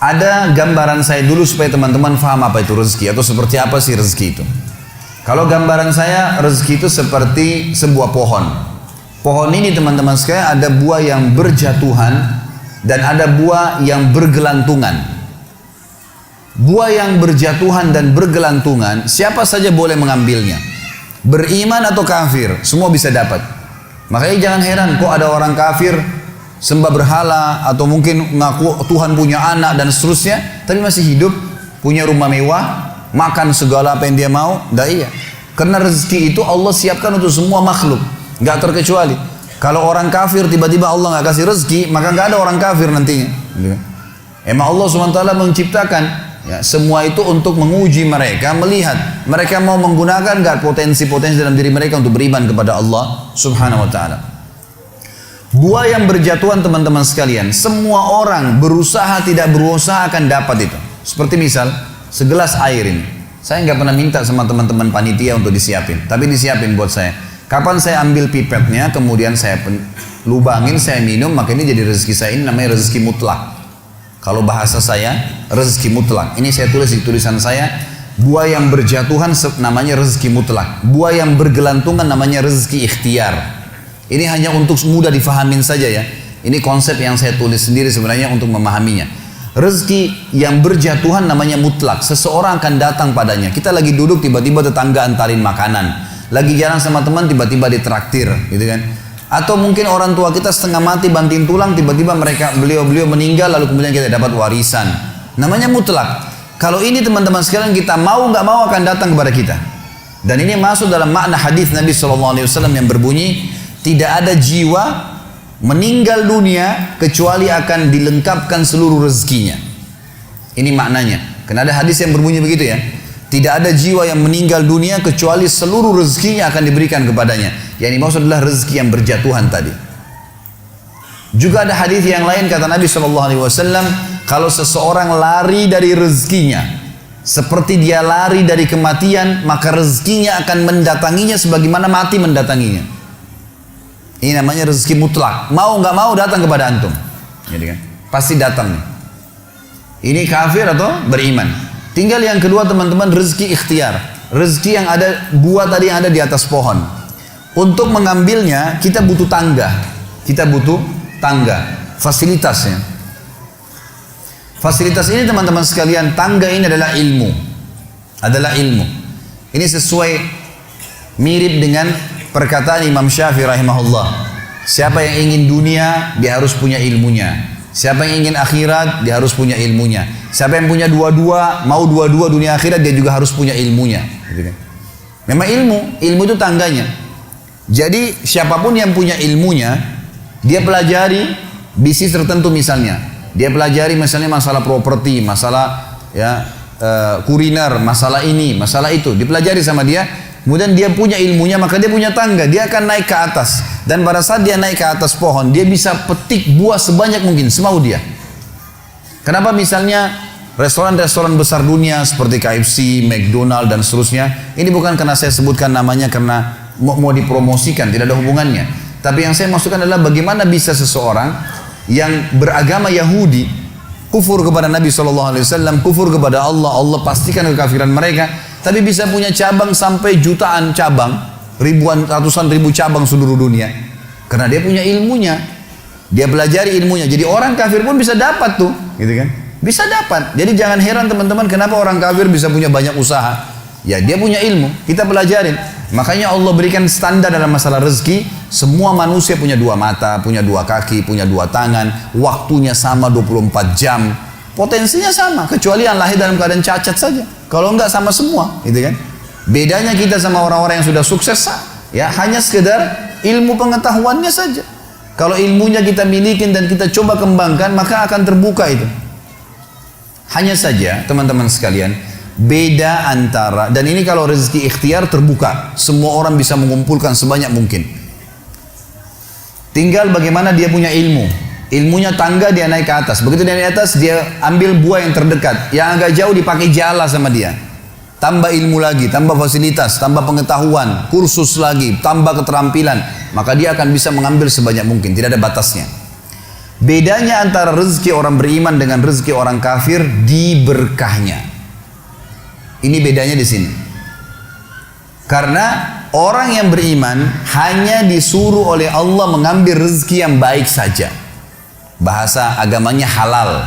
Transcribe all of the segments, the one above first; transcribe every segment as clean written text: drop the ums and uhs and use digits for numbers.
Ada gambaran saya dulu supaya teman-teman paham apa itu rezeki atau seperti apa sih rezeki itu. Kalau gambaran saya, rezeki itu seperti sebuah pohon. Pohon ini teman-teman sekalian ada buah yang berjatuhan dan ada buah yang bergelantungan. Buah yang berjatuhan dan bergelantungan, siapa saja boleh mengambilnya. Beriman atau kafir, semua bisa dapat. Makanya jangan heran kok ada orang kafir sembah berhala atau mungkin ngaku Tuhan punya anak dan seterusnya, tapi masih hidup, punya rumah mewah, makan segala apa yang dia mau. Dah iya. Karena rezeki itu Allah siapkan untuk semua makhluk, nggak terkecuali. Kalau orang kafir tiba-tiba Allah nggak kasih rezeki, maka nggak ada orang kafir nantinya. Emang Allah SWT menciptakan ya, semua itu untuk menguji mereka, melihat mereka mau menggunakan nggak potensi-potensi dalam diri mereka untuk beriman kepada Allah Subhanahu Wa Taala. Buah yang berjatuhan teman-teman sekalian, semua orang berusaha tidak berusaha akan dapat itu. Seperti misal segelas air ini, saya nggak pernah minta sama teman-teman panitia untuk disiapin, tapi disiapin buat saya. Kapan saya ambil pipetnya, kemudian saya lubangin, saya minum, maka ini jadi rezeki saya. Ini namanya rezeki mutlak. Kalau bahasa saya, rezeki mutlak. Ini saya tulis di tulisan saya, buah yang berjatuhan namanya rezeki mutlak. Buah yang bergelantungan namanya rezeki ikhtiar. Ini hanya untuk mudah difahamin saja ya. Ini konsep yang saya tulis sendiri sebenarnya untuk memahaminya. Rezeki yang berjatuhan namanya mutlak. Seseorang akan datang padanya. Kita lagi duduk tiba-tiba tetangga antarin makanan. Lagi jalan sama teman tiba-tiba ditraktir, gitu kan? Atau mungkin orang tua kita setengah mati banting tulang, tiba-tiba beliau meninggal lalu kemudian kita dapat warisan. Namanya mutlak. Kalau ini teman-teman sekalian kita mau nggak mau akan datang kepada kita. Dan ini masuk dalam makna hadis Nabi SAW yang berbunyi, tidak ada jiwa meninggal dunia kecuali akan dilengkapkan seluruh rezekinya. Ini maknanya. Karena ada hadis yang berbunyi begitu ya. Tidak ada jiwa yang meninggal dunia kecuali seluruh rezekinya akan diberikan kepadanya. Yang dimaksud adalah rezeki yang berjatuhan tadi. Juga ada hadis yang lain kata Nabi SAW, kalau seseorang lari dari rezekinya seperti dia lari dari kematian, maka rezekinya akan mendatanginya sebagaimana mati mendatanginya. Ini namanya rezeki mutlak. Mau nggak mau datang kepada antum. Jadi kan, pasti datang nih. Ini kafir atau beriman. Tinggal yang kedua teman-teman, rezeki ikhtiar. Rezeki yang ada, buah tadi yang ada di atas pohon. Untuk mengambilnya kita butuh tangga. Kita butuh tangga. Fasilitasnya. Fasilitas ini teman-teman sekalian, tangga ini adalah ilmu. Adalah ilmu. Ini sesuai mirip dengan perkataan Imam Syafi'i rahimahullah. Siapa yang ingin dunia, dia harus punya ilmunya. Siapa yang ingin akhirat, dia harus punya ilmunya. Siapa yang punya dua-dua, mau dua-dua dunia akhirat, dia juga harus punya ilmunya. Memang ilmu itu tangganya. Jadi siapapun yang punya ilmunya, dia pelajari bisnis tertentu misalnya. Dia pelajari misalnya masalah properti, masalah ya kuliner, masalah ini, masalah itu. Dipelajari sama dia. Kemudian dia punya ilmunya, maka dia punya tangga. Dia akan naik ke atas. Dan pada saat dia naik ke atas pohon, dia bisa petik buah sebanyak mungkin, semau dia. Kenapa misalnya restoran-restoran besar dunia seperti KFC, McDonald dan seterusnya, ini bukan karena saya sebutkan namanya karena mau dipromosikan, tidak ada hubungannya. Tapi yang saya maksudkan adalah bagaimana bisa seseorang yang beragama Yahudi, kufur kepada Nabi SAW, kufur kepada Allah, Allah pastikan kekafiran mereka, tapi bisa punya cabang sampai jutaan cabang, ribuan, ratusan ribu cabang seluruh dunia. Karena dia punya ilmunya. Dia pelajari ilmunya. Jadi orang kafir pun bisa dapat tuh, gitu kan? Bisa dapat. Jadi jangan heran teman-teman kenapa orang kafir bisa punya banyak usaha. Ya dia punya ilmu, kita pelajarin. Makanya Allah berikan standar dalam masalah rezeki. Semua manusia punya dua mata, punya dua kaki, punya dua tangan. Waktunya sama 24 jam. Potensinya sama, kecuali yang lahir dalam keadaan cacat saja. Kalau enggak sama semua, gitu kan? Bedanya kita sama orang-orang yang sudah sukses, ya hanya sekedar ilmu pengetahuannya saja. Kalau ilmunya kita miliki dan kita coba kembangkan, maka akan terbuka itu. Hanya saja, teman-teman sekalian, beda antara, dan ini kalau rezeki ikhtiar terbuka, semua orang bisa mengumpulkan sebanyak mungkin. Tinggal bagaimana dia punya ilmu. Ilmunya tangga, dia naik ke atas. Begitu dia naik ke atas, dia ambil buah yang terdekat. Yang agak jauh dipakai jala sama dia. Tambah ilmu lagi, tambah fasilitas, tambah pengetahuan, kursus lagi, tambah keterampilan. Maka dia akan bisa mengambil sebanyak mungkin, tidak ada batasnya. Bedanya antara rezeki orang beriman dengan rezeki orang kafir di berkahnya. Ini bedanya di sini. Karena orang yang beriman hanya disuruh oleh Allah mengambil rezeki yang baik saja. Bahasa agamanya halal.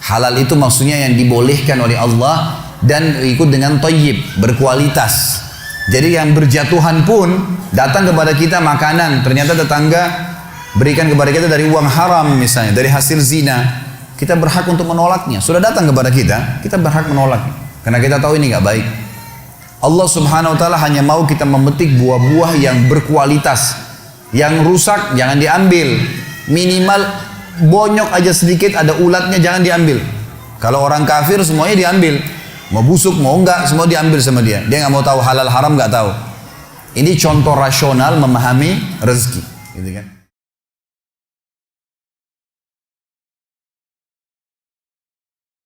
Halal itu maksudnya yang dibolehkan oleh Allah dan ikut dengan thayyib, berkualitas. Jadi yang berjatuhan pun datang kepada kita makanan, ternyata tetangga berikan kepada kita dari uang haram misalnya, dari hasil zina, kita berhak untuk menolaknya. Sudah datang kepada kita, kita berhak menolaknya. Karena kita tahu ini nggak baik. Allah Subhanahu wa taala hanya mau kita memetik buah-buah yang berkualitas. Yang rusak jangan diambil. Minimal bonyok aja sedikit ada ulatnya jangan diambil. Kalau orang kafir semuanya diambil. Mau busuk mau enggak semua diambil sama dia. Dia nggak mau tahu halal haram nggak tahu. Ini contoh rasional memahami rezeki, gitu kan?